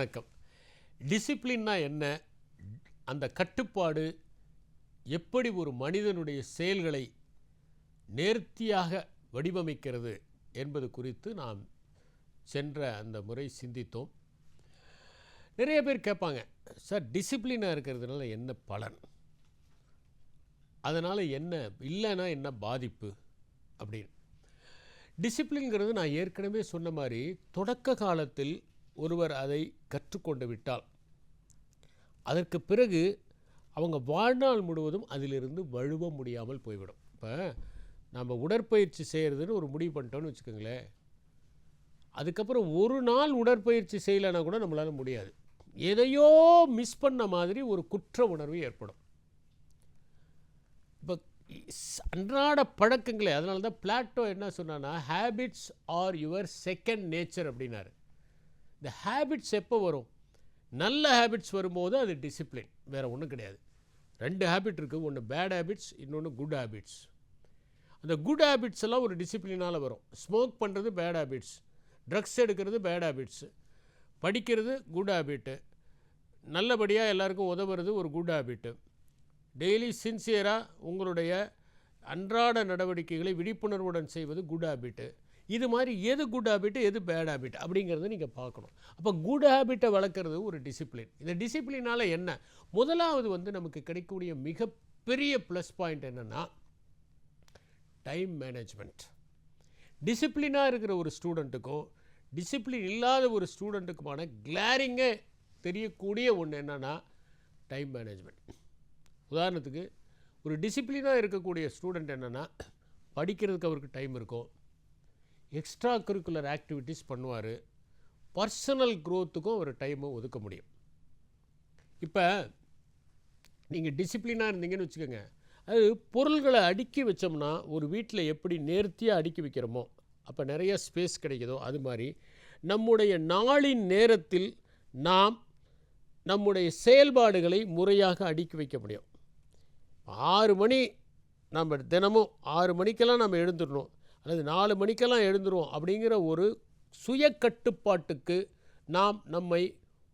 வணக்கம். டிசிப்ளின்னா என்ன? அந்த கட்டுப்பாடு எப்படி ஒரு மனிதனுடைய செயல்களை நேர்த்தியாக வடிவமைக்கிறது என்பது குறித்து நாம் சென்ற அந்த முறை சிந்தித்தோம். நிறைய பேர் கேட்பாங்க, சார் டிசிப்ளினாக இருக்கிறதுனால என்ன பலன், அதனால் என்ன இல்லைன்னா என்ன பாதிப்பு அப்படின்னு. டிசிப்ளின்கிறது நான் ஏற்கனவே சொன்ன மாதிரி தொடக்க காலத்தில் ஒருவர் அதை கற்றுக்கொண்டு விட்டால் அதற்கு பிறகு அவங்க வாழ்நாள் முழுவதும் அதிலிருந்து வழுவ முடியாமல் போய்விடும். இப்போ நம்ம உடற்பயிற்சி செய்கிறதுன்னு ஒரு முடிவு பண்ணிட்டோன்னு வச்சுக்கோங்களேன், அதுக்கப்புறம் ஒரு நாள் உடற்பயிற்சி செய்யலைன்னா கூட நம்மளால் முடியாது. எதையோ மிஸ் பண்ண மாதிரி ஒரு குற்ற உணர்வு ஏற்படும். இப்போ அன்றாட பழக்கங்களே, அதனால தான் பிளாட்டோ என்ன சொன்னான்னா, habits are your second nature அப்படின்னாரு. இந்த ஹேபிட்ஸ் எப்போ வரும்? நல்ல ஹேபிட்ஸ் வரும்போது அது டிசிப்ளின், வேறு ஒன்றும் கிடையாது. ரெண்டு ஹேபிட் இருக்குது, ஒன்று பேட் ஹேபிட்ஸ், இன்னொன்று குட் ஹேபிட்ஸ். அந்த குட் ஹேபிட்ஸ் எல்லாம் ஒரு டிசிப்ளினால் வரும். ஸ்மோக் பண்ணுறது பேட் ஹேபிட்ஸ், ட்ரக்ஸ் எடுக்கிறது பேட் ஹேபிட்ஸு, படிக்கிறது குட் ஹேபிட்டு, நல்லபடியாக எல்லாருக்கும் உதவுறது ஒரு குட் ஹேபிட்டு, டெய்லி சின்சியராக உங்களுடைய அன்றாட நடவடிக்கைகளை விழிப்புணர்வுடன் செய்வது குட் ஹேபிட்டு. இது மாதிரி எது குட் ஹேபிட்டு எது பேட் ஹேபிட் அப்படிங்கிறத நீங்கள் பார்க்கணும். அப்போ குட் ஹேபிட்டை வளர்க்குறது ஒரு டிசிப்ளின். இந்த டிசிப்ளினால் என்ன? முதலாவது நமக்கு கிடைக்கக்கூடிய மிகப்பெரிய ப்ளஸ் பாயிண்ட் என்னென்னா டைம் மேனேஜ்மெண்ட். டிசிப்ளினாக இருக்கிற ஒரு ஸ்டூடெண்ட்டுக்கும் டிசிப்ளின் இல்லாத ஒரு ஸ்டூடெண்ட்டுக்குமான கிளாரிங்கே தெரியக்கூடிய ஒன்று என்னென்னா டைம் மேனேஜ்மெண்ட். உதாரணத்துக்கு ஒரு டிசிப்ளினாக இருக்கக்கூடிய ஸ்டூடெண்ட் என்னென்னா, படிக்கிறதுக்கு அவருக்கு டைம் இருக்கும், எக்ஸ்ட்ரா கரிக்குலர் ஆக்டிவிட்டீஸ் பண்ணுவார், பர்சனல் க்ரோத்துக்கும் ஒரு டைமை ஒதுக்க முடியும். இப்போ நீங்கள் டிசிப்ளினாக இருந்தீங்கன்னு வச்சுக்கோங்க, அது பொருள்களை அடுக்கி வச்சோம்னா ஒரு வீட்டில் எப்படி நேர்த்தியாக அடுக்கி வைக்கிறோமோ அப்போ நிறைய ஸ்பேஸ் கிடைக்குதோ, அது மாதிரி நம்முடைய நாளின் நேரத்தில் நாம் நம்முடைய செயல்பாடுகளை முறையாக அடுக்கி வைக்க முடியும். 6 மணி நம்ம தினமும் 6 மணிக்கெல்லாம் நம்ம எழுந்துடணும், அல்லது 4 மணிக்கெல்லாம் எழுந்துருவோம் அப்படிங்கிற ஒரு சுய கட்டுப்பாட்டுக்கு நாம் நம்மை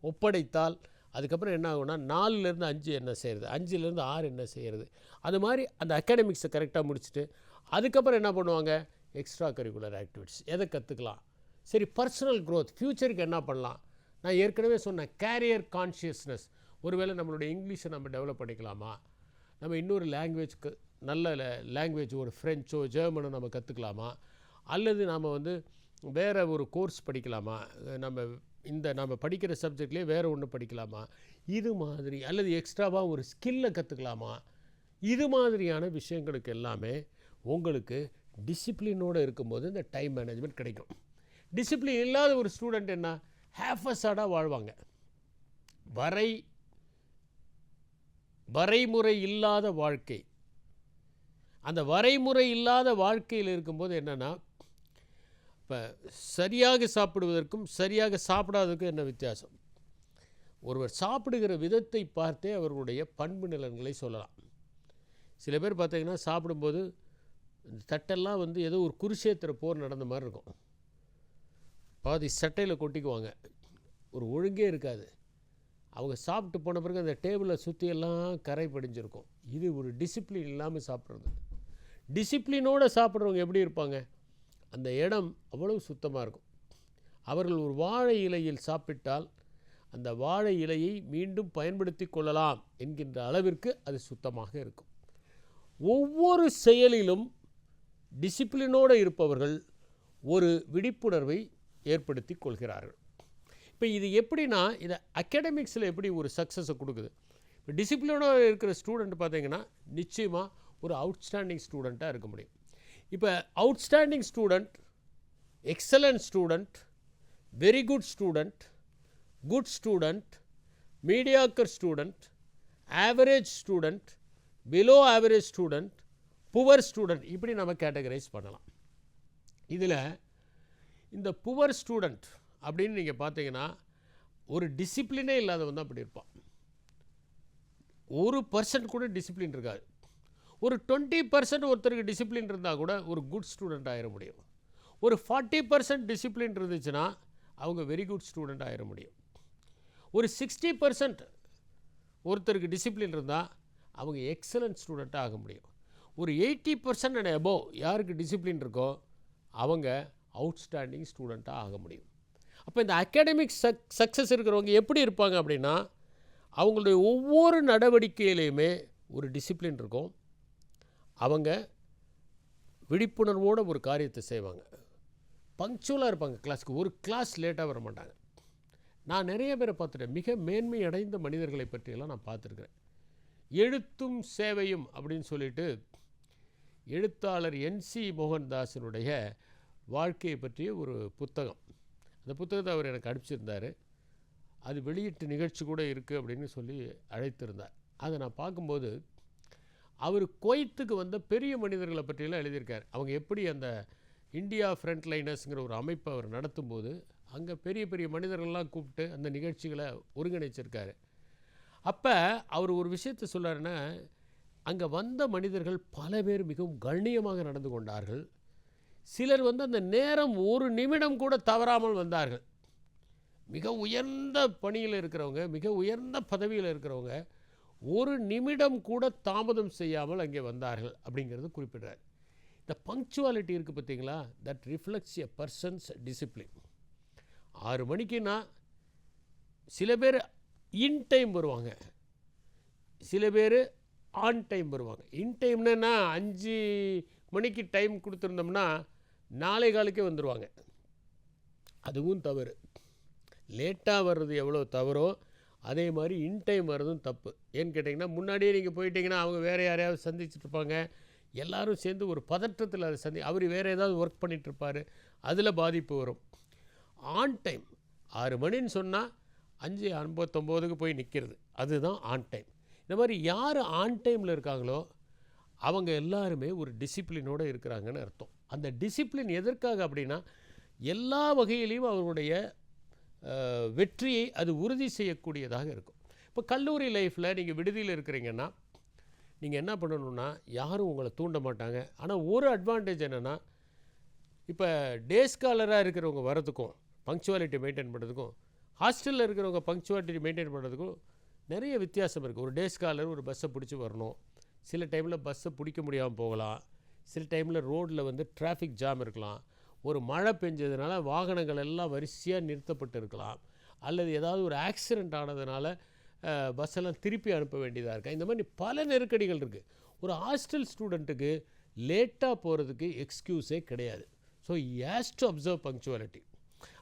ஒப்படைத்தால் அதுக்கப்புறம் என்ன ஆகும்னா 4லேருந்து 5 என்ன செய்கிறது, 5லேருந்து 6 என்ன செய்கிறது, அது மாதிரி அந்த அகாடமிக்ஸை கரெக்டாக முடிச்சுட்டு அதுக்கப்புறம் என்ன பண்ணுவாங்க, எக்ஸ்ட்ரா கரிக்குலர் ஆக்டிவிட்டிஸ் எதை கற்றுக்கலாம், சரி பர்சனல் க்ரோத், ஃப்யூச்சருக்கு என்ன பண்ணலாம். நான் ஏற்கனவே சொன்னேன் கேரியர் கான்ஷியஸ்னஸ். ஒருவேளை நம்மளுடைய இங்கிலீஷை நம்ம டெவலப் பண்ணிக்கலாமா, நம்ம இன்னொரு லாங்குவேஜ்க்கு நல்ல லாங்குவேஜ் ஒரு ஃப்ரெஞ்சோ ஜெர்மனோ நம்ம கற்றுக்கலாமா, அல்லது நாம் வேறு ஒரு கோர்ஸ் படிக்கலாமா, நம்ம படிக்கிற சப்ஜெக்ட்லேயே வேறு ஒன்று படிக்கலாமா, இது மாதிரி, அல்லது எக்ஸ்ட்ராவாக ஒரு ஸ்கில்லை கற்றுக்கலாமா. இது மாதிரியான விஷயங்களுக்கு எல்லாமே உங்களுக்கு டிசிப்ளினோடு இருக்கும்போது இந்த டைம் மேனேஜ்மெண்ட் கிடைக்கும். டிசிப்ளின் இல்லாத ஒரு ஸ்டூடெண்ட் என்ன, ஹேஃபஸாடாக வாழ்வாங்க. வரைமுறை இல்லாத வாழ்க்கை. அந்த வரைமுறை இல்லாத வாழ்க்கையில் இருக்கும்போது என்னென்னா, இப்போ சரியாக சாப்பிடுவதற்கும் சரியாக சாப்பிடாததுக்கும் என்ன வித்தியாசம்? ஒருவர் சாப்பிடுகிற விதத்தை பார்த்தே அவர்களுடைய பண்பு நலன்களை சொல்லலாம். சில பேர் பார்த்தீங்கன்னா சாப்பிடும்போது தட்டெல்லாம் ஏதோ ஒரு குருஷேத்திர போர் நடந்த மாதிரி இருக்கும், பாதி சட்டையில் கொட்டிக்குவாங்க, ஒரு ஒழுங்கே இருக்காது. அவங்க சாப்பிட்டு போன பிறகு அந்த டேபிளில் சுற்றியெல்லாம் கரை படிஞ்சிருக்கும். இது ஒரு டிசிப்ளின் இல்லாமல் சாப்பிட்றது. டிசிப்ளினோடு சாப்பிட்றவங்க எப்படி இருப்பாங்க, அந்த இடம் அவ்வளவு சுத்தமாக இருக்கும். அவர்கள் ஒரு வாழை இலையில் சாப்பிட்டால் அந்த வாழை இலையை மீண்டும் பயன்படுத்தி கொள்ளலாம் என்கின்ற அளவிற்கு அது சுத்தமாக இருக்கும். ஒவ்வொரு செயலிலும் டிசிப்ளினோடு இருப்பவர்கள் ஒரு விழிப்புணர்வை ஏற்படுத்தி கொள்கிறார்கள். இப்போ இது எப்படின்னா, இதை அகாடமிக்ஸில் எப்படி ஒரு சக்ஸஸை கொடுக்குது. இப்போ டிசிப்ளினோடு இருக்கிற ஸ்டூடெண்ட் பார்த்தீங்கன்னா நிச்சயமாக ஒரு அவுட்ஸ்டாண்டிங் ஸ்டூடெண்ட்டாக இருக்க முடியும். இப்போ outstanding student, excellent student, very good student, good student, mediocre student, average student, below average student, poor student, இப்படி நம்ம கேட்டகரைஸ் பண்ணலாம். இதில் இந்த புவர் ஸ்டூடெண்ட் அப்படின்னு நீங்கள் பார்த்தீங்கன்னா ஒரு டிசிப்ளினே இல்லாதவன் தான் அப்படி இருப்பான். 1% கூட டிசிப்ளின் இருக்காது. ஒரு 20% ஒருத்தருக்கு டிசிப்ளின் இருந்தால் கூட ஒரு குட் ஸ்டூடெண்ட் ஆயிட முடியும். ஒரு 40% டிசிப்ளின் இருந்துச்சுன்னா அவங்க வெரி குட் ஸ்டூடெண்ட் ஆயிட முடியும். ஒரு 60% ஒருத்தருக்கு டிசிப்ளின் இருந்தால் அவங்க எக்ஸலன்ட் ஸ்டூடெண்ட்டாக ஆக முடியும். ஒரு 80% அண்ட் அபோவ் யாருக்கு டிசிப்ளின் இருக்கோ அவங்க அவுட்ஸ்டாண்டிங் ஸ்டூடெண்ட்டாக ஆக முடியும். அப்போ இந்த அகாடமிக் சக்ஸஸ் இருக்கிறவங்க எப்படி இருப்பாங்க அப்படின்னா, அவங்களுடைய ஒவ்வொரு நடவடிக்கையிலையுமே ஒரு டிசிப்ளின் இருக்கும். அவங்க விழிப்புணர்வோடு ஒரு காரியத்தை செய்வாங்க. பங்க்சுவலாக இருப்பாங்க கிளாஸுக்கு. ஒரு கிளாஸ் லேட்டாக வர மாட்டாங்க. நான் நிறைய பேரை பார்த்துட்டேன். மிக மேன்மை அடைந்த மனிதர்களை பற்றியெல்லாம் நான் பார்த்துருக்குறேன். எழுத்தும் சேவையும் அப்படின்னு சொல்லிட்டு எழுத்தாளர் என்சி மோகன்தாஸனுடைய வாழ்க்கையை பற்றிய ஒரு புத்தகம். அந்த புத்தகத்தை அவர் எனக்கு அனுப்பிச்சிருந்தார். அது வெளியீட்டு நிகழ்ச்சி கூட இருக்குது அப்படின்னு சொல்லி அழைத்திருந்தார். அதை நான் பார்க்கும்போது அவர் குவைத்துக்கு வந்த பெரிய மனிதர்களை பற்றியெல்லாம் எழுதியிருக்கார். அவங்க எப்படி அந்த இந்தியா ஃப்ரண்ட் லைனர்ஸுங்கிற ஒரு அமைப்பை அவர் நடத்தும்போது அங்கே பெரிய பெரிய மனிதர்கள்லாம் கூப்பிட்டு அந்த நிகழ்ச்சிகளை ஒருங்கிணைச்சிருக்காரு. அப்போ அவர் ஒரு விஷயத்தை சொல்கிறாருன்னா, அங்கே வந்த மனிதர்கள் பல பேர் மிகவும் கண்ணியமாக நடந்து கொண்டார்கள். சிலர் அந்த நேரம் ஒரு நிமிடம் கூட தவறாமல் வந்தார்கள். மிக உயர்ந்த பணியில் இருக்கிறவங்க, மிக உயர்ந்த பதவியில் இருக்கிறவங்க ஒரு நிமிடம் கூட தாமதம் செய்யாமல் அங்கே வந்தார்கள் அப்படிங்கிறது குறிப்பிடுறார். இந்த பங்க்சுவாலிட்டி இருக்குது பார்த்தீங்களா, that reflects a persons discipline. 6 மணிக்குன்னா சில பேர் இன் டைம் வருவாங்க, சில பேர் ஆன் டைம் வருவாங்க. இன் டைம்னா 5 மணிக்கு டைம் கொடுத்துருந்தோம்னா 4:15 வந்துடுவாங்க. அதுவும் தவறு. லேட்டாக வர்றது எவ்வளோ தவறோ அதே மாதிரி இன் டைம் வர்றதும் தப்பு. ஏன்னு கேட்டிங்கன்னா, முன்னாடியே நீங்கள் போயிட்டீங்கன்னா அவங்க வேறு யாரையாவது சந்திச்சுட்ருப்பாங்க. எல்லோரும் சேர்ந்து ஒரு பதற்றத்தில் அதை அவர் வேறு ஏதாவது ஒர்க் பண்ணிகிட்ருப்பார், அதில் பாதிப்பு வரும். ஆன் டைம் 6 மணின்னு சொன்னால் 5:59க்கு போய் நிற்கிறது, அதுதான் ஆன் டைம். இந்த மாதிரி யார் ஆன் டைமில் இருக்காங்களோ அவங்க எல்லாருமே ஒரு டிசிப்ளினோடு இருக்கிறாங்கன்னு அர்த்தம். அந்த டிசிப்ளின் எதற்காக அப்படின்னா, எல்லா வகையிலையும் அவருடைய வெற்றியை அது உறுதி செய்யக்கூடியதாக இருக்கும். இப்போ கல்லூரி லைஃப்பில் நீங்கள் விடுதியில் இருக்கிறீங்கன்னா நீங்கள் என்ன பண்ணணுன்னா, யாரும் உங்களை தூண்ட மாட்டாங்க. ஆனால் ஒரு அட்வான்டேஜ் என்னென்னா, இப்போ டே ஸ்காலராக இருக்கிறவங்க வரதுக்கும் பங்க்சுவாலிட்டி மெயின்டைன் பண்ணுறதுக்கும் ஹாஸ்டலில் இருக்கிறவங்க பங்க்சுவாலிட்டி மெயின்டைன் பண்ணுறதுக்கும் நிறைய வித்தியாசம் இருக்குது. ஒரு டே ஸ்காலர் ஒரு பஸ்ஸை பிடிச்சி வரணும். சில டைமில் பஸ்ஸை பிடிக்க முடியாமல் போகலாம். சில டைமில் ரோட்டில் டிராஃபிக் ஜாம் இருக்கலாம். ஒரு மழை பெஞ்சதுனால வாகனங்கள் எல்லாம் வரிசையாக நிறுத்தப்பட்டு இருக்கலாம். அல்லது ஏதாவது ஒரு ஆக்சிடெண்ட் ஆனதுனால பஸ்ஸெல்லாம் திருப்பி அனுப்ப வேண்டியதாக இருக்கா. இந்த மாதிரி பல நெருக்கடிகள் இருக்குது. ஒரு ஹாஸ்டல் ஸ்டூடெண்ட்டுக்கு லேட்டாக போகிறதுக்கு எக்ஸ்கியூஸே கிடையாது. So has to observe punctuality.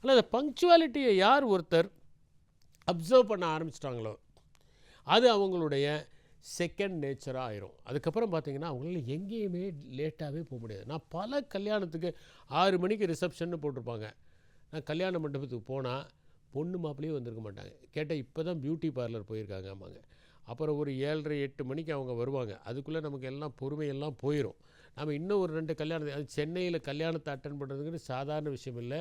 ஆனால் அந்த பங்க்சுவாலிட்டியை யார் ஒருத்தர் அப்சர்வ் பண்ண ஆரம்பிச்சிட்டாங்களோ அது அவங்களுடைய செகண்ட் நேச்சராக ஆயிரும். அதுக்கப்புறம் பார்த்திங்கன்னா அவங்களால எங்கேயுமே லேட்டாகவே போக முடியாது. நான் பல கல்யாணத்துக்கு 6 மணிக்கு ரிசப்ஷன்னு போட்டிருப்பாங்க. நான் கல்யாண மண்டபத்துக்கு போனால் பொண்ணு மாப்பிள்ளையே வந்திருக்க மாட்டாங்க. கேட்டால் இப்போ தான் பியூட்டி பார்லர் போயிருக்காங்க ஆமாங்க. அப்புறம் ஒரு 7:30 8 மணிக்கு அவங்க வருவாங்க. அதுக்குள்ளே நமக்கு எல்லாம் பொறுமையெல்லாம் போயிடும். நம்ம இன்னும் ஒரு 2 கல்யாணம், அது சென்னையில் கல்யாணத்தை அட்டன் பண்ணுறதுங்கிறது சாதாரண விஷயம் இல்லை.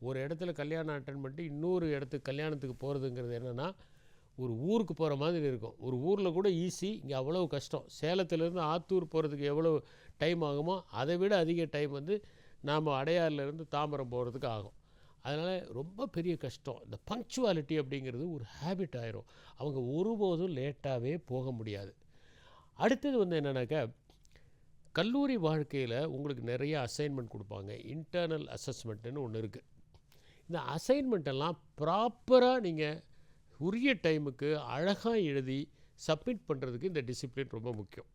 ஒரு இடத்துல கல்யாணம் அட்டன் பண்ணிட்டு இன்னொரு இடத்துக்கு கல்யாணத்துக்கு போகிறதுங்கிறது என்னென்னா, ஒரு ஊருக்கு போகிற மாதிரி இருக்கும். ஒரு ஊரில் கூட ஈஸி, இங்கே அவ்வளோ கஷ்டம். சேலத்துலேருந்து ஆத்தூர் போகிறதுக்கு எவ்வளோ டைம் ஆகுமோ அதை விட அதிக டைம் நாம் அடையாறுலேருந்து தாம்பரம் போகிறதுக்கு ஆகும். அதனால் ரொம்ப பெரிய கஷ்டம். இந்த பங்க்சுவாலிட்டி அப்படிங்கிறது ஒரு ஹேபிட் ஆயிரும். அவங்க ஒருபோதும் லேட்டாகவே போக முடியாது. அடுத்தது என்னென்னாக்கா, கல்லூரி வாழ்க்கையில் உங்களுக்கு நிறைய அசைன்மெண்ட் கொடுப்பாங்க. இன்டர்னல் அசஸ்மெண்ட்டுன்னு ஒன்று இருக்குது. இந்த அசைன்மெண்ட்டெல்லாம் ப்ராப்பராக நீங்கள் உரிய டைமுக்கு அழகாக எழுதி சப்மிட் பண்ணுறதுக்கு இந்த டிசிப்ளின் ரொம்ப முக்கியம்.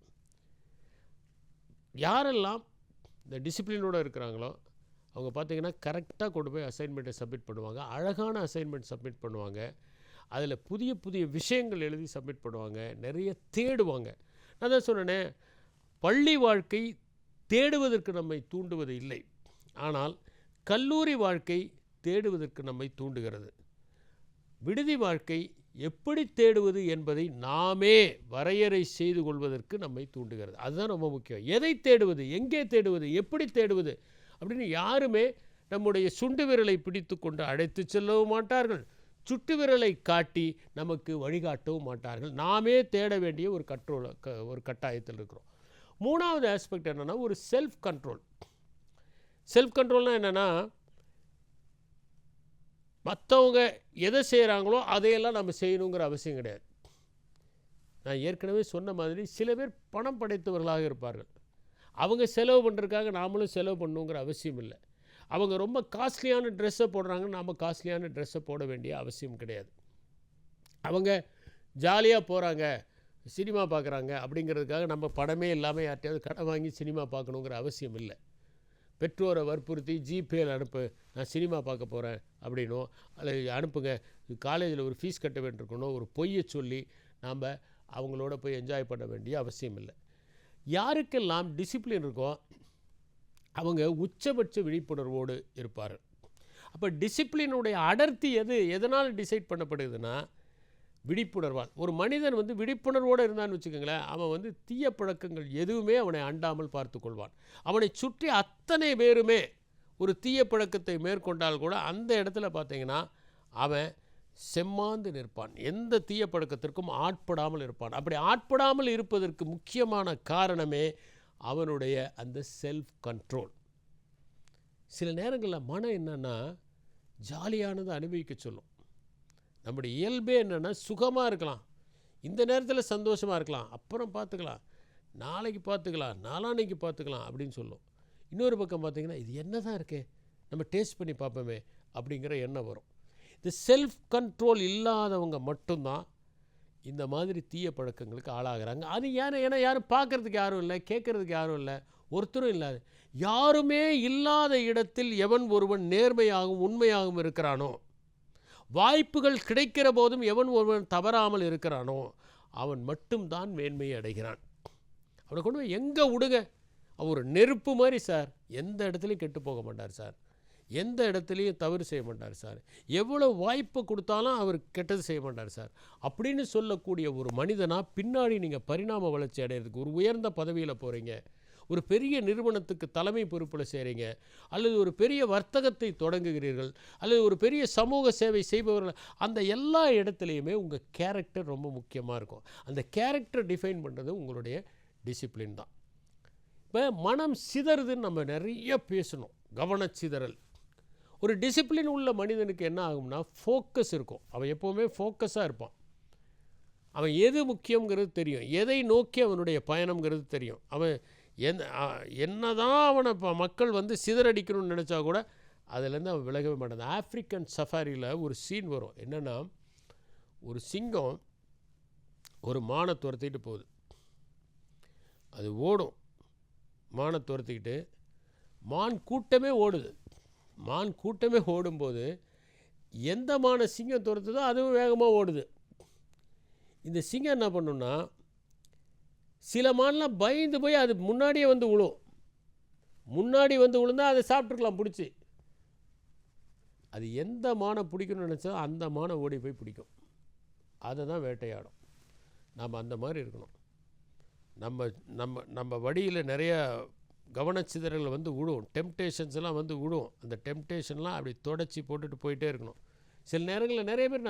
யாரெல்லாம் இந்த டிசிப்ளினோடு இருக்கிறாங்களோ அவங்க பார்த்திங்கன்னா கரெக்டாக கொண்டு போய் அசைன்மெண்ட்டை சப்மிட் பண்ணுவாங்க. அழகான அசைன்மெண்ட் சப்மிட் பண்ணுவாங்க. அதில் புதிய புதிய விஷயங்கள் எழுதி சப்மிட் பண்ணுவாங்க. நிறைய தேடுவாங்க. நான் தான் சொன்னேனே, பள்ளி வாழ்க்கை தேடுவதற்கு நம்மை தூண்டுவது இல்லை, ஆனால் கல்லூரி வாழ்க்கை தேடுவதற்கு நம்மை தூண்டுகிறது. விடுதி வாழ்க்கை எப்படி தேடுவது என்பதை நாமே வரையறை செய்து கொள்வதற்கு நம்மை தூண்டுகிறது. அதுதான் ரொம்ப முக்கியம். எதை தேடுவது, எங்கே தேடுவது, எப்படி தேடுவது அப்படின்னு யாருமே நம்முடைய சுண்டு விரலை பிடித்து கொண்டு அழைத்து செல்லவும் மாட்டார்கள், சுட்டு விரலை காட்டி நமக்கு வழிகாட்டவும் மாட்டார்கள். நாமே தேட வேண்டிய ஒரு கட்டாயத்தில் இருக்கிறோம். 3வது ஆஸ்பெக்ட் என்னென்னா, ஒரு செல்ஃப் கண்ட்ரோல். செல்ஃப் கண்ட்ரோல்னால் என்னென்னா, மற்றவங்க எதை செய்கிறாங்களோ அதையெல்லாம் நம்ம செய்யணுங்கிற அவசியம் கிடையாது. நான் ஏற்கனவே சொன்ன மாதிரி சில பேர் பணம் படைத்தவர்களாக இருப்பார்கள். அவங்க செலவு பண்ணுறதுக்காக நாமளும் செலவு பண்ணணுங்கிற அவசியம் இல்லை. அவங்க ரொம்ப காஸ்ட்லியான ட்ரெஸ்ஸை போடுறாங்க, நாம் காஸ்ட்லியான ட்ரெஸ்ஸை போட வேண்டிய அவசியம் கிடையாது. அவங்க ஜாலியாக போகிறாங்க, சினிமா பார்க்குறாங்க அப்படிங்கிறதுக்காக நம்ம பணமே இல்லாமல் யார்ட்டையாவது கடன் வாங்கி சினிமா பார்க்கணுங்கிற அவசியம் இல்லை. பெற்றோரை வற்புறுத்தி ஜிபேயில் அனுப்பு, நான் சினிமா பார்க்க போகிறேன் அப்படின்னோ, அல்லது அனுப்புங்க காலேஜில் ஒரு ஃபீஸ் கட்ட வேண்டியிருக்கணும், ஒரு பொய்யை சொல்லி நாம் அவங்களோட போய் என்ஜாய் பண்ண வேண்டிய அவசியம் இல்லை. யாருக்கெல்லாம் டிசிப்ளின் இருக்கோ அவங்க உச்சபட்ச விழிப்புணர்வோடு இருப்பார்கள். அப்போ டிசிப்ளினுடைய அடர்த்தி எதனால் டிசைட் பண்ணப்படுதுன்னா விழிப்புணர்வால். ஒரு மனிதன் விழிப்புணர்வோடு இருந்தான்னு வச்சுக்கோங்களேன், அவன் தீய பழக்கங்கள் எதுவுமே அவனை அண்டாமல் பார்த்து கொள்வான். அவனை சுற்றி அத்தனை பேருமே ஒரு தீய பழக்கத்தை மேற்கொண்டால் கூட அந்த இடத்துல பார்த்தீங்கன்னா அவன் செம்மாந்து நிற்பான், எந்த தீய பழக்கத்திற்கும் ஆட்படாமல் இருப்பான். அப்படி ஆட்படாமல் இருப்பதற்கு முக்கியமான காரணமே அவனுடைய அந்த செல்ஃப் கண்ட்ரோல். சில நேரங்களில் மனம் என்னன்னா ஜாலியானதை அனுபவிக்க சொல்லும். நம்முடைய இயல்பே என்னென்னா சுகமாக இருக்கலாம், இந்த நேரத்தில் சந்தோஷமாக இருக்கலாம், அப்புறம் பார்த்துக்கலாம், நாளைக்கு பார்த்துக்கலாம், நாளான்னைக்கு பார்த்துக்கலாம் அப்படின்னு சொல்லும். இன்னொரு பக்கம் பார்த்திங்கன்னா இது என்ன தான் இருக்கே, நம்ம டேஸ்ட் பண்ணி பார்ப்போமே அப்படிங்கிற எண்ணம் வரும். இந்த செல்ஃப் கண்ட்ரோல் இல்லாதவங்க மட்டும்தான் இந்த மாதிரி தீய பழக்கங்களுக்கு ஆளாகிறாங்க. அது ஏன்னா யாரும் பார்க்குறதுக்கு யாரும் இல்லை, கேட்குறதுக்கு யாரும் இல்லை, ஒருத்தரும் இல்லாது. யாருமே இல்லாத இடத்தில் எவன் ஒருவன் நேர்மையாகவும் உண்மையாகவும் இருக்கிறானோ, வாய்ப்புகள் கிடைக்கிற போதும் எவன் ஒருவன் தவறாமல் இருக்கிறானோ அவன் மட்டும்தான் மேன்மையை அடைகிறான். அவனை கொண்டு போய் எங்கே விடுங்க, அவர் ஒரு நெருப்பு மாதிரி சார், எந்த இடத்துலையும் கெட்டு போக மாட்டார் சார், எந்த இடத்துலையும் தவறு செய்ய மாட்டார் சார், எவ்வளோ வாய்ப்பு கொடுத்தாலும் அவர் கெட்டது செய்ய மாட்டார் சார் அப்படின்னு சொல்லக்கூடிய ஒரு மனிதனாக பின்னாடி நீங்கள் பரிணாம வளர்ச்சி அடைகிறதுக்கு ஒரு உயர்ந்த பதவியில் போகிறீங்க, ஒரு பெரிய நிறுவனத்துக்கு தலைமை பொறுப்பில் செய்கிறீங்க, அல்லது ஒரு பெரிய வர்த்தகத்தை தொடங்குகிறீர்கள், அல்லது ஒரு பெரிய சமூக சேவை செய்பவர்கள், அந்த எல்லா இடத்துலையுமே உங்கள் கேரக்டர் ரொம்ப முக்கியமாக இருக்கும். அந்த கேரக்டர் டிஃபைன் பண்ணுறது உங்களுடைய டிசிப்ளின் தான். இப்போ மனம் சிதறுதுன்னு நம்ம நிறைய பேசணும், கவனச்சிதறல். ஒரு டிசிப்ளின் உள்ள மனிதனுக்கு என்ன ஆகும்னா ஃபோக்கஸ் இருக்கும், அவன் எப்போவுமே ஃபோக்கஸாக இருப்பான். அவன் எது முக்கியங்கிறது தெரியும், எதை நோக்கி அவனுடைய பயணம்ங்கிறது தெரியும். அவன் என்னதான் அவனை மக்கள் சிதறடிக்கணும்னு நினச்சா கூட அதுலேருந்து அவன் விலகவே மாட்டான். ஆஃப்ரிக்கன் சஃபாரியில் ஒரு சீன் வரும், என்னென்னா ஒரு சிங்கம் ஒரு மானை துரத்திக்கிட்டு போகுது. அது ஓடும், மானை துரத்திக்கிட்டு, மான் கூட்டமே ஓடுது. மான் கூட்டமே ஓடும்போது எந்த மானை சிங்கம் துரத்துதோ அதுவும் வேகமாக ஓடுது. இந்த சிங்கம் என்ன பண்ணுன்னா, சில மான்லாம் பயந்து போய் அது முன்னாடியே விழும். முன்னாடி விழுந்தால் அதை சாப்பிட்ருக்கலாம் பிடிச்சி. அது எந்த மானை பிடிக்கணும்னு நினச்சா அந்த மானை ஓடி போய் பிடிக்கும், அதை தான் வேட்டையாடும். நாம் அந்த மாதிரி இருக்கணும். நம்ம நம்ம நம்ம வழியில் நிறையா கவனச்சிதறல்கள் விழும், டெம்டேஷன்ஸ்லாம் விழும். அந்த டெம்டேஷன்லாம் அப்படி தொடச்சி போட்டுட்டு போயிட்டே இருக்கணும். சில நேரங்களில் நிறைய பேர்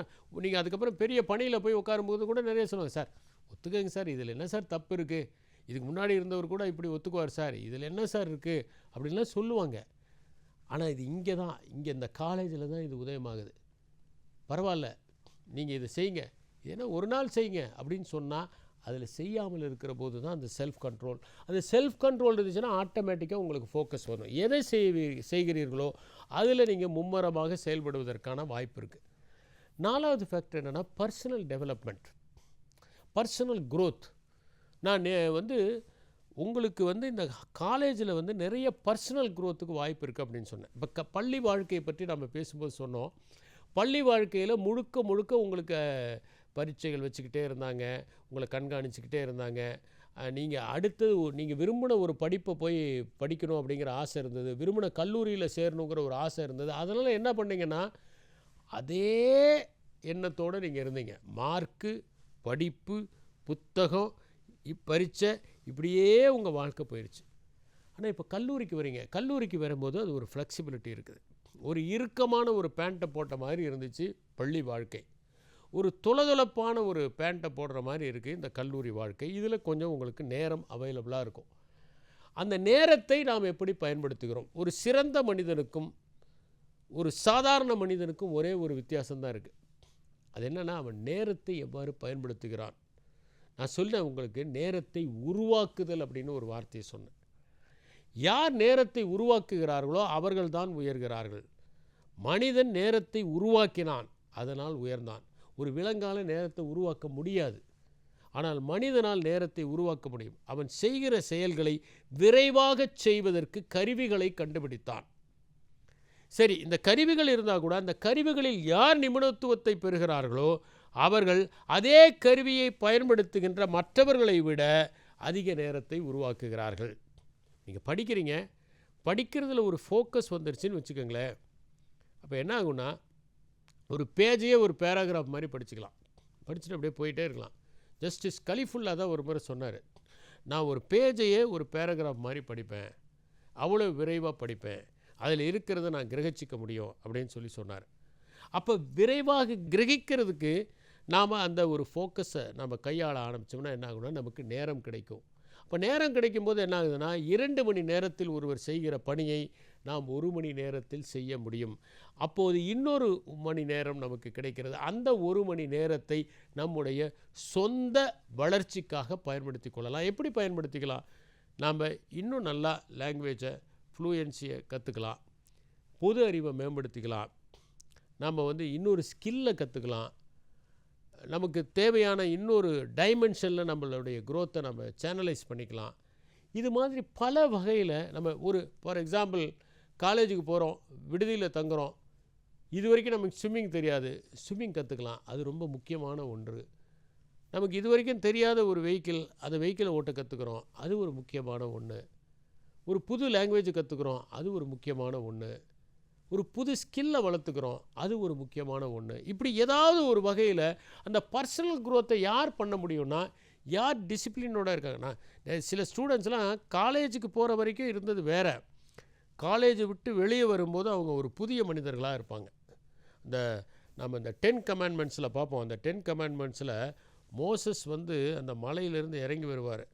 நீங்கள் அதுக்கப்புறம் பெரிய பணியில் போய் உட்காரும்போது கூட நிறைய சொல்லுவாங்க, சார் ஒத்துக்கங்க சார், இதில் என்ன சார் தப்பு இருக்குது, இதுக்கு முன்னாடி இருந்தவர் கூட இப்படி ஒத்துக்குவார் சார், இதில் என்ன சார் இருக்குது அப்படின்லாம் சொல்லுவாங்க. ஆனால் இது இங்கே தான், இங்கே இந்த காலேஜில் தான் இது உதயமாகுது. பரவாயில்ல, நீங்கள் இதை செய்யுங்க, ஏன்னா ஒரு நாள் செய்யுங்க அப்படின்னு சொன்னால் அதில் செய்யாமல் இருக்கிற போது தான் அந்த செல்ஃப் கண்ட்ரோல். அந்த செல்ஃப் கண்ட்ரோல் இருந்துச்சுன்னா ஆட்டோமேட்டிக்காக உங்களுக்கு ஃபோக்கஸ் வரும். எதை செய்கிறீர்களோ அதில் நீங்கள் மும்மரமாக செயல்படுவதற்கான வாய்ப்பு இருக்குது. 4வது ஃபேக்டர் என்னென்னா பர்சனல் டெவலப்மெண்ட், பர்சனல் க்ரோத். நான் உங்களுக்கு இந்த காலேஜில் நிறைய பர்சனல் க்ரோத்துக்கு வாய்ப்பு இருக்குது அப்படின்னு சொன்னேன். இப்போ பள்ளி வாழ்க்கையை பற்றி நம்ம பேசும்போது சொன்னோம், பள்ளி வாழ்க்கையில் முழுக்க முழுக்க உங்களுக்கு பரீட்சைகள் வச்சுக்கிட்டே இருந்தாங்க, உங்களை கண்காணிச்சிக்கிட்டே இருந்தாங்க. நீங்கள் அடுத்தது நீங்கள் விரும்பின ஒரு படிப்பை போய் படிக்கணும் அப்படிங்கிற ஆசை இருந்தது, விரும்பின கல்லூரியில் சேரணுங்கிற ஒரு ஆசை இருந்தது. அதனால் என்ன பண்ணிங்கன்னா அதே எண்ணத்தோடு நீங்கள் இருந்தீங்க. மார்க்கு, படிப்பு, புத்தகம், பரீட்சை, இப்படியே உங்கள் வாழ்க்கை போயிடுச்சு. ஆனால் இப்போ கல்லூரிக்கு வரீங்க, கல்லூரிக்கு வரும்போது அது ஒரு ஃப்ளெக்சிபிலிட்டி இருக்குது. ஒரு இறுக்கமான ஒரு பேண்ட்டை போட்ட மாதிரி இருந்துச்சு பள்ளி வாழ்க்கை, ஒரு துளதுளப்பான ஒரு பேண்ட்டை போடுற மாதிரி இருக்குது இந்த கல்லூரி வாழ்க்கை. இதில் கொஞ்சம் உங்களுக்கு நேரம் அவைலபிளாக இருக்கும். அந்த நேரத்தை நாம் எப்படி பயன்படுத்துகிறோம்? ஒரு சிறந்த மனிதனுக்கும் ஒரு சாதாரண மனிதனுக்கும் ஒரே ஒரு வித்தியாசம்தான் இருக்குது. அது என்னென்னா, அவன் நேரத்தை எவ்வாறு பயன்படுத்துகிறான். நான் சொன்னேன் உங்களுக்கு, நேரத்தை உருவாக்குதல் அப்படின்னு ஒரு வார்த்தையை சொன்னேன். யார் நேரத்தை உருவாக்குகிறார்களோ அவர்கள் தான் உயர்கிறார்கள். மனிதன் நேரத்தை உருவாக்கினான், அதனால் உயர்ந்தான். ஒரு விலங்கால நேரத்தை உருவாக்க முடியாது, ஆனால் மனிதனால் நேரத்தை உருவாக்க முடியும். அவன் செய்கிற செயல்களை விரைவாக செய்வதற்கு கருவிகளை கண்டுபிடித்தான். சரி, இந்த கருவிகள் இருந்தால் கூட அந்த கருவிகளில் யார் நிபுணத்துவத்தை பெறுகிறார்களோ அவர்கள் அதே கருவியை பயன்படுத்துகின்ற மற்றவர்களை விட அதிக நேரத்தை உருவாக்குகிறார்கள். நீங்கள் படிக்கிறீங்க, படிக்கிறதுல ஒரு ஃபோக்கஸ் வந்துருச்சுன்னு வச்சுக்கோங்களேன். அப்போ என்ன ஆகுன்னா, ஒரு பேஜையே ஒரு பேராகிராஃப் மாதிரி படிச்சுக்கலாம். படிச்சுட்டு அப்படியே போயிட்டே இருக்கலாம். ஜஸ்டிஸ் கலிஃபுல்லா தான் ஒரு முறை சொன்னார், நான் ஒரு பேஜையே ஒரு பேராகிராஃப் மாதிரி படிப்பேன், அவ்வளோ விரைவாக படிப்பேன், அதில் இருக்கிறத நான் கிரகிச்சிக்க முடியும் அப்படின்னு சொல்லி சொன்னார். அப்போ விரைவாக கிரகிக்கிறதுக்கு நாம் அந்த ஒரு ஃபோக்கஸை நம்ம கையாள ஆரம்பித்தோம்னா என்ன ஆகுனா, நமக்கு நேரம் கிடைக்கும். அப்போ நேரம் கிடைக்கும்போது என்ன ஆகுதுன்னா, 2 மணி நேரத்தில் ஒருவர் செய்கிற பணியை நாம் 1 மணி நேரத்தில் செய்ய முடியும். அப்போது இன்னொரு மணி நேரம் நமக்கு கிடைக்கிறது. அந்த 1 மணி நேரத்தை நம்முடைய சொந்த வளர்ச்சிக்காக பயன்படுத்தி கொள்ளலாம். எப்படி பயன்படுத்திக்கலாம்? நாம் இன்னும் நல்லா லாங்குவேஜை ஃப்ளூயன்சியை கற்றுக்கலாம், பொது அறிவை மேம்படுத்திக்கலாம், நம்ம இன்னொரு ஸ்கில்லை கற்றுக்கலாம், நமக்கு தேவையான இன்னொரு டைமென்ஷனில் நம்மளுடைய க்ரோத்தை நம்ம சேனலைஸ் பண்ணிக்கலாம். இது மாதிரி பல வகையில் நம்ம ஃபார் எக்ஸாம்பிள் காலேஜுக்கு போகிறோம், விடுதியில் தங்குறோம், இது வரைக்கும் நமக்கு ஸ்விம்மிங் தெரியாது, ஸ்விம்மிங் கற்றுக்கலாம். அது ரொம்ப முக்கியமான ஒன்று. நமக்கு இது வரைக்கும் தெரியாத ஒரு வெஹிக்கிள், அந்த வெஹிக்கிளை ஓட்ட கற்றுக்குறோம், அது ஒரு முக்கியமான ஒன்று. ஒரு புது லாங்குவேஜ் கற்றுக்குறோம், அது ஒரு முக்கியமான ஒன்று. ஒரு புது ஸ்கில்லை வளர்த்துக்கிறோம், அது ஒரு முக்கியமான ஒன்று. இப்படி ஏதாவது ஒரு வகையில் அந்த பர்சனல் க்ரோத்தை யார் பண்ண முடியும்னா, யார் டிசிப்ளினோடு இருக்காங்கன்னா, சில ஸ்டூடெண்ட்ஸ்லாம் காலேஜுக்கு போகிற வரைக்கும் இருந்தது வேறு, காலேஜை விட்டு வெளியே வரும்போது அவங்க ஒரு புதிய மனிதர்களாக இருப்பாங்க. நம்ம இந்த 10 கமாண்ட்மெண்ட்ஸில் பார்ப்போம். அந்த 10 கமாண்ட்மெண்ட்ஸில் மோசஸ் அந்த மலையிலேருந்து இறங்கி வருவார்.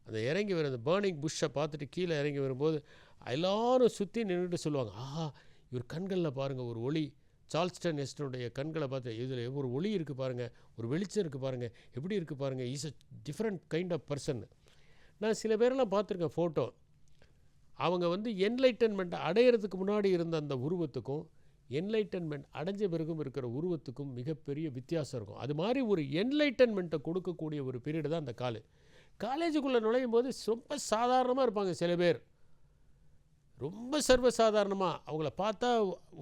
அந்த இறங்கி வர அந்த பேர்னிங் புஷ்ஷை பார்த்துட்டு கீழே இறங்கி வரும்போது எல்லோரும் சுற்றி நின்றுட்டு சொல்லுவாங்க, ஆஹா, இவர் கண்களில் பாருங்கள் ஒரு ஒளி. சார்ல்ஸ்டன் ஹெஸ்டனுடைய கண்களை பார்த்து, இதில் ஒரு ஒளி இருக்குது பாருங்கள், ஒரு வெளிச்சம் இருக்குது பாருங்கள், எப்படி இருக்குது பாருங்கள், is a different kind of person. நான் சில பேரெல்லாம் பார்த்துருக்கேன் ஃபோட்டோ. அவங்க என்லைட்டன்மெண்ட் அடையிறதுக்கு முன்னாடி இருந்த அந்த உருவத்துக்கும் என்லைட்டன்மெண்ட் அடைஞ்ச பிறகும் இருக்கிற உருவத்துக்கும் மிகப்பெரிய வித்தியாசம் இருக்கும். அது மாதிரி ஒரு என்லைட்டன்மெண்ட்டை கொடுக்கக்கூடிய ஒரு பீரியடு தான் அந்த காலேஜுக்குள்ளே நுழையும் போது ரொம்ப சாதாரணமாக இருப்பாங்க. சில பேர் ரொம்ப சர்வசாதாரணமாக, அவங்கள பார்த்தா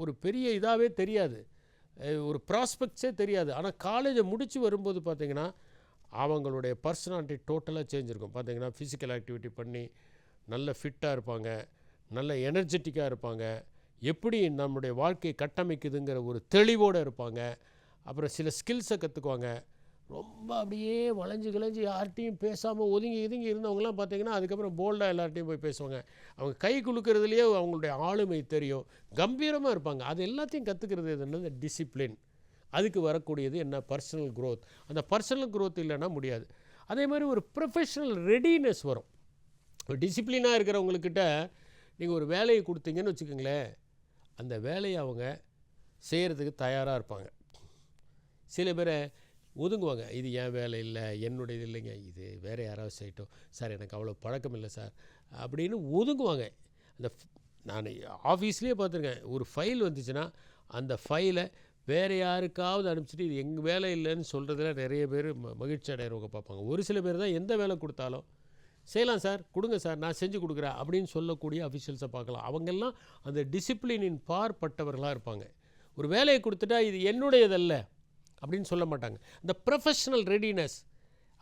ஒரு பெரிய இதாகவே தெரியாது, ஒரு ப்ராஸ்பெக்ட்ஸே தெரியாது. ஆனால் காலேஜை முடித்து வரும்போது பார்த்திங்கன்னா அவங்களுடைய பர்சனாலிட்டி டோட்டலாக சேஞ்ச் இருக்கும். பார்த்திங்கன்னா ஃபிசிக்கல் ஆக்டிவிட்டி பண்ணி நல்ல ஃபிட்டாக இருப்பாங்க, நல்ல எனர்ஜெட்டிக்காக இருப்பாங்க, எப்படி நம்முடைய வாழ்க்கையை கட்டமைக்குதுங்கிற ஒரு தெளிவோடு இருப்பாங்க. அப்புறம் சில ஸ்கில்ஸை கற்றுக்குவாங்க. ரொம்ப அப்படியே வளைஞ்சு கிளைஞ்சு யார்கிட்டையும் பேசாமல் ஒதுங்கி இருந்தவங்களாம் பார்த்திங்கன்னா அதுக்கப்புறம் போல்டாக எல்லார்ட்டையும் போய் பேசுவாங்க. அவங்க கை குலுக்கிறதுலேயே அவங்களுடைய ஆளுமை தெரியும், கம்பீரமாக இருப்பாங்க. அது எல்லாத்தையும் கற்றுக்கிறது என்னது? டிசிப்ளின். அதுக்கு வரக்கூடியது என்ன? Personal growth. அந்த பர்சனல் க்ரோத் இல்லைன்னா முடியாது. அதே மாதிரி ஒரு ப்ரொஃபஷனல் ரெடினஸ் வரும். டிசிப்ளினாக இருக்கிறவங்கக்கிட்ட நீங்கள் ஒரு வேலையை கொடுத்தீங்கன்னு வச்சுக்கோங்களேன், அந்த வேலையை அவங்க செய்கிறதுக்கு தயாராக இருப்பாங்க. சில பேரை ஒதுங்குவாங்க, இது என் வேலை இல்லை, என்னுடையது இல்லைங்க, இது வேறு யாராவது செய்யட்டும் சார், எனக்கு அவ்வளோ பழக்கம் இல்லை சார் அப்படின்னு ஒதுங்குவாங்க. நான் ஆஃபீஸ்லேயே பார்த்துருக்கேன், ஒரு ஃபைல் வந்துச்சுன்னா அந்த ஃபைலை வேறு யாருக்காவது அனுப்பிச்சிட்டு இது எங்கள் வேலை இல்லைன்னு சொல்கிறதுல நிறைய பேர் மகிழ்ச்சி அடைகிறவங்க பார்ப்பாங்க. ஒரு சில பேர் தான் எந்த வேலை கொடுத்தாலும் செய்யலாம் சார், கொடுங்க சார், நான் செஞ்சு கொடுக்குறேன் அப்படின்னு சொல்லக்கூடிய அஃபிஷியல்ஸை பார்க்கலாம். அவங்கெல்லாம் அந்த டிசிப்ளினின் பார்ப்பட்டவர்களாக இருப்பாங்க. ஒரு வேலையை கொடுத்துட்டா இது என்னுடையதல்ல அப்படின்னு சொல்ல மாட்டாங்க. இந்த ப்ரொஃபஷனல் ரெடினஸ்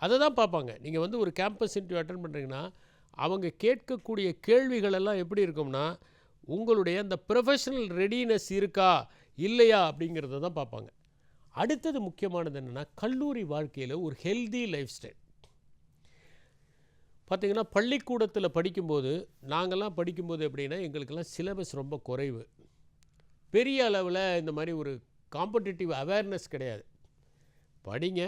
அதை தான் பார்ப்பாங்க. நீங்கள் ஒரு கேம்பஸ் இன்டர்வியூ அட்டென்ட் பண்ணுறீங்கன்னா அவங்க கேட்கக்கூடிய கேள்விகளெல்லாம் எப்படி இருக்கும்னா, உங்களுடைய அந்த ப்ரொஃபஷனல் ரெடினஸ் இருக்கா இல்லையா அப்படிங்கிறத தான் பார்ப்பாங்க. அடுத்தது முக்கியமானது என்னென்னா, கல்லூரி வாழ்க்கையில் ஒரு ஹெல்தி லைஃப் ஸ்டைல். பார்த்திங்கன்னா பள்ளிக்கூடத்தில் படிக்கும்போது, நாங்கள்லாம் படிக்கும்போது எப்படின்னா, எங்களுக்கெல்லாம் சிலபஸ் ரொம்ப குறைவு. பெரிய அளவில் இந்த மாதிரி ஒரு காம்படிட்டிவ் அவேர்னஸ் கிடையாது. படிங்க,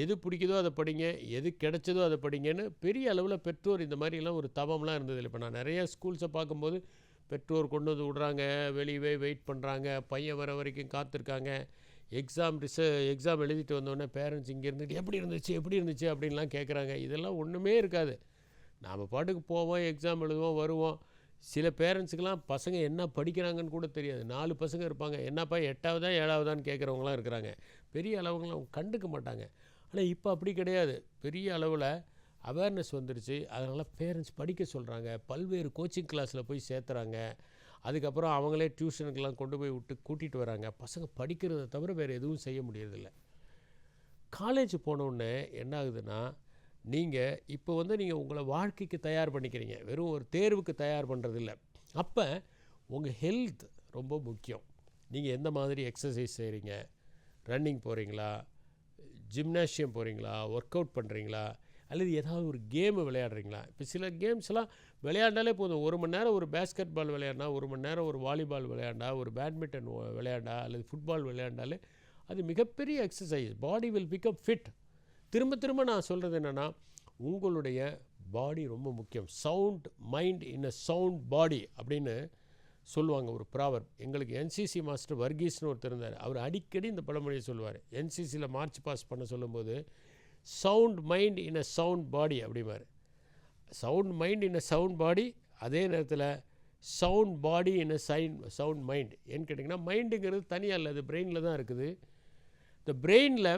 எது பிடிக்குதோ அதை படிங்க, எது கிடைச்சதோ அதை படிங்கன்னு பெரிய அளவில் பெற்றோர் இந்த மாதிரிலாம் ஒரு தவம்லாம் இருந்ததில்லை. இப்போ நான் நிறைய ஸ்கூல்ஸை பார்க்கும்போது பெற்றோர் கொண்டு வந்து விடுறாங்க, வெளியவே வெயிட் பண்ணுறாங்க, பையன் வர வரைக்கும் காத்திருக்காங்க. எக்ஸாம் எழுதிட்டு வந்தோடனே பேரண்ட்ஸ் இங்கே இருந்துட்டு எப்படி இருந்துச்சு அப்படின்லாம் கேட்குறாங்க. இதெல்லாம் ஒன்றுமே இருக்காது. நாம் பாட்டுக்கு போவோம், எக்ஸாம் எழுதுவோம், வருவோம். சில பேரண்ட்ஸுக்கெல்லாம் பசங்க என்ன படிக்கிறாங்கன்னு கூட தெரியாது. 4 பசங்க இருப்பாங்க. என்னப்பா 8ஆவதா 7ஆவதான்னு கேட்குறவங்களாம் இருக்கிறாங்க. பெரிய அளவுங்களாம் அவங்க கண்டுக்க மாட்டாங்க. ஆனால் இப்போ அப்படி கிடையாது. பெரிய அளவில் அவேர்னஸ் வந்துருச்சு. அதனால் பேரண்ட்ஸ் படிக்க சொல்கிறாங்க. பல்வேறு கோச்சிங் கிளாஸில் போய் சேர்த்துறாங்க. அதுக்கப்புறம் அவங்களே டியூஷனுக்கெல்லாம் கொண்டு போய் விட்டு கூட்டிகிட்டு வராங்க. பசங்க படிக்கிறத தவிர வேறு எதுவும் செய்ய முடியறதில்ல. காலேஜ் போனோடனே என்ன ஆகுதுன்னா, இப்போ நீங்கள் உங்களை வாழ்க்கைக்கு தயார் பண்ணிக்கிறீங்க. வெறும் ஒரு தேர்வுக்கு தயார் பண்ணுறதில்ல. அப்போ உங்கள் ஹெல்த் ரொம்ப முக்கியம். நீங்கள் எந்த மாதிரி எக்ஸசைஸ் செய்கிறீங்க, ரன்னிங் போகிறீங்களா, ஜிம்னாஷியம் போகிறீங்களா, ஒர்க் அவுட் பண்ணுறீங்களா, அல்லது ஏதாவது ஒரு கேமு விளையாடுறீங்களா. இப்போ சில கேம்ஸ்லாம் விளையாண்டாலே போதும். 1 மணி நேரம் ஒரு பேஸ்கெட் பால் விளையாடினா, 1 மணி நேரம் ஒரு வாலிபால் விளையாண்டா, ஒரு பேட்மிண்டன் விளையாண்டா, அல்லது ஃபுட்பால் விளையாண்டாலே அது மிகப்பெரிய exercise. Body will become fit. திரும்ப நான் சொல்கிறது என்னென்னா, உங்களுடைய பாடி ரொம்ப முக்கியம். Sound mind in a sound பாடி அப்படின்னு சொல்லுவாங்க ஒரு ப்ராவர்ப். எங்களுக்கு என்சிசி மாஸ்டர் வர்கீஸ்னு ஒருத்தர் இருந்தார். அவர் அடிக்கடி இந்த பழமொழியை சொல்லுவார். என்சிசியில் மார்ச் பாஸ் பண்ண சொல்லும்போது sound mind in a sound body அப்படிமாரு. Sound mind in a sound body, அதே நேரத்தில் sound body in a sound mind. ஏன்னு கேட்டிங்கன்னா, மைண்டுங்கிறது தனியாக இல்லை, அது பிரெயினில் தான் இருக்குது. இந்த பிரெயினில்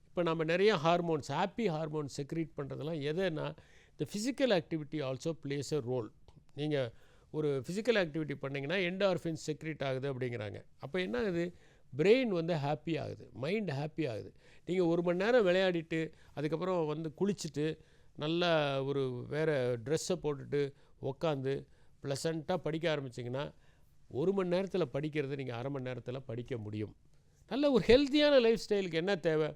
இப்போ நம்ம நிறைய ஹார்மோன்ஸ், ஹாப்பி ஹார்மோன்ஸ் செக்ரீட் பண்ணுறதெல்லாம் எதுனா, இந்த physical activity also plays a role. நீங்கள் ஒரு ஃபிசிக்கல் ஆக்டிவிட்டி பண்ணிங்கன்னா என்டார்ஃபின்ஸ் செக்ரீட் ஆகுது அப்படிங்கிறாங்க. அப்போ என்ன ஆகுது, பிரெயின் ஹாப்பி ஆகுது, மைண்ட் ஹாப்பி ஆகுது. நீங்கள் 1 மணி நேரம் விளையாடிட்டு அதுக்கப்புறம் குளிச்சுட்டு நல்லா ஒரு வேறு ட்ரெஸ்ஸை போட்டுட்டு உக்காந்து ப்ளசண்ட்டாக படிக்க ஆரம்பிச்சிங்கன்னா 1 மணி நேரத்தில் படிக்கிறது நீங்கள் 1/2 மணி நேரத்தில் படிக்க முடியும். நல்ல ஒரு ஹெல்த்தியான லைஃப் ஸ்டைலுக்கு என்ன தேவை,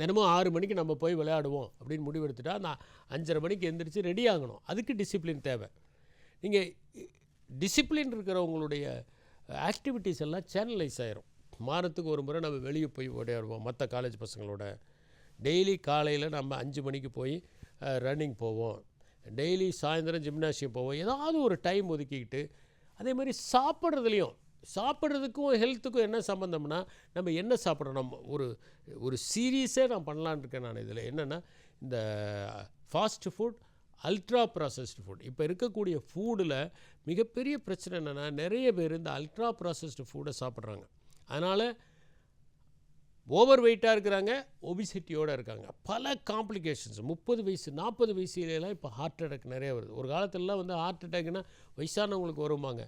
தினமும் 6 மணிக்கு நம்ம போய் விளையாடுவோம் அப்படின்னு முடிவெடுத்துட்டா நான் 5:30 மணிக்கு எந்திரிச்சு ரெடி ஆகணும். அதுக்கு டிசிப்ளின் தேவை. நீங்கள் டிசிப்ளின் இருக்கிறவங்களுடைய ஆக்டிவிட்டீஸ் எல்லாம் சேனலைஸ் ஆயிரும். வாரத்துக்கு ஒரு முறை நம்ம வெளியே போய் விளையாடுவோம் மற்ற காலேஜ் பசங்களோட. டெய்லி காலையில் நம்ம 5 மணிக்கு போய் ரன்னிங் போவோம். டெய்லி சாயந்தரம் ஜிம்னாஷியம் போவோம். ஏதாவது ஒரு டைம் ஒதுக்கிக்கிட்டு, அதே மாதிரி சாப்பிட்றதுக்கும் ஹெல்த்துக்கும் என்ன சம்மந்தம்னா, நம்ம என்ன சாப்பிட்றோம். நம்ம ஒரு சீரீஸே நான் பண்ணலான்னு இருக்கேன். நான் இதில் என்னென்னா, இந்த fast food, ultra processed food. இப்போ இருக்கக்கூடிய ஃபூடில் மிகப்பெரிய பிரச்சனை என்னென்னா, நிறைய பேர் இந்த அல்ட்ரா ப்ராசஸ்டு ஃபுட்டை சாப்பிட்றாங்க. அதனால் ஓவர் வெயிட்டாக இருக்கிறாங்க, ஒபிசிட்டியோடு இருக்காங்க. பல காம்ப்ளிகேஷன்ஸ் 30 வயசு 40 வயசுலாம் இப்போ ஹார்ட் அட்டாக் நிறைய வருது. ஒரு காலத்துலலாம் ஹார்ட் அட்டாக்னா வயசானவங்களுக்கு வருவாங்க.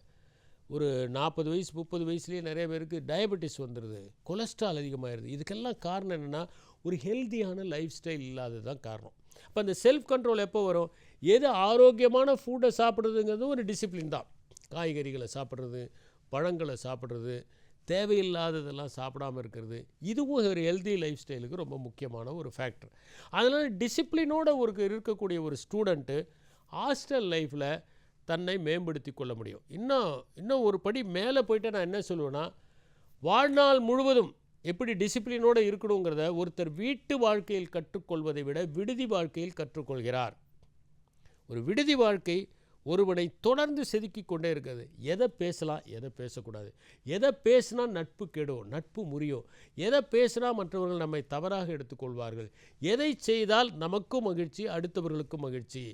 ஒரு 40 வயசு 30 வயசுலேயே நிறைய பேருக்கு டயபெட்டிஸ் வந்துடுது, கொலஸ்ட்ரால் அதிகமாகிடுது. இதுக்கெல்லாம் காரணம் என்னென்னா, ஒரு ஹெல்த்தியான லைஃப் ஸ்டைல் இல்லாதது தான் காரணம். அப்போ அந்த செல்ஃப் கண்ட்ரோல் எப்போ வரும், எது ஆரோக்கியமான ஃபுட்டை சாப்பிட்றதுங்கிறது ஒரு டிசிப்ளின் தான். காய்கறிகளை சாப்பிட்றது, பழங்களை சாப்பிட்றது, தேவையில்லாததெல்லாம் சாப்பிடாமல் இருக்கிறது, இதுவும் ஒரு ஹெல்தி லைஃப் ஸ்டைலுக்கு ரொம்ப முக்கியமான ஒரு ஃபேக்டர். அதனால் டிசிப்ளினோடு இருக்கக்கூடிய ஒரு ஸ்டூடெண்ட்டு ஹாஸ்டல் லைஃப்பில் தன்னை மேம்படுத்தி கொள்ள முடியும். இன்னும் ஒரு படி மேலே போய்ட்டு நான் என்ன சொல்லுவேன்னா, வாழ்நாள் முழுவதும் எப்படி டிசிப்ளினோடு இருக்கணுங்கிறத ஒருத்தர் வீட்டு வாழ்க்கையில் கற்றுக்கொள்வதை விட விடுதி வாழ்க்கையில் கற்றுக்கொள்கிறார். ஒரு விடுதி வாழ்க்கை ஒருவனை தொடர்ந்து செதுக்கி கொண்டே இருக்கிறது. எதை பேசலாம், எதை பேசக்கூடாது, எதை பேசினா நட்பு கெடும், நட்பு முறியும், எதை பேசினா மற்றவர்கள் நம்மை தவறாக எடுத்துக்கொள்வார்கள், எதை செய்தால் நமக்கும் மகிழ்ச்சி, அடுத்தவர்களுக்கும் மகிழ்ச்சி,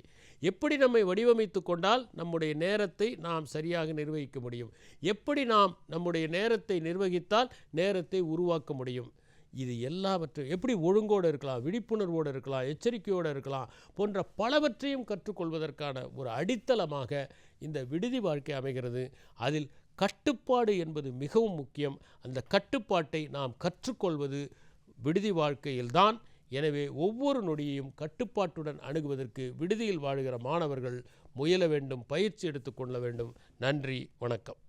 எப்படி நம்மை வடிவமைத்து கொண்டால் நம்முடைய நேரத்தை நாம் சரியாக நிர்வகிக்க முடியும், எப்படி நாம் நம்முடைய நேரத்தை நிர்வகித்தால் நேரத்தை உருவாக்க முடியும், இது எல்லாவற்றையும் எப்படி ஒழுங்கோடு இருக்கலாம், விழிப்புணர்வோடு இருக்கலாம், எச்சரிக்கையோடு இருக்கலாம் போன்ற பலவற்றையும் கற்றுக்கொள்வதற்கான ஒரு அடித்தளமாக இந்த விடுதி வாழ்க்கை அமைகிறது. அதில் கட்டுப்பாடு என்பது மிகவும் முக்கியம். அந்த கட்டுப்பாட்டை நாம் கற்றுக்கொள்வது விடுதி வாழ்க்கையில்தான். எனவே ஒவ்வொரு நொடியையும் கட்டுப்பாட்டுடன் அணுகுவதற்கு விடுதியில் வாழுகிற மாணவர்கள் முயல வேண்டும், பயிற்சி எடுத்துக்கொள்ள வேண்டும். நன்றி, வணக்கம்.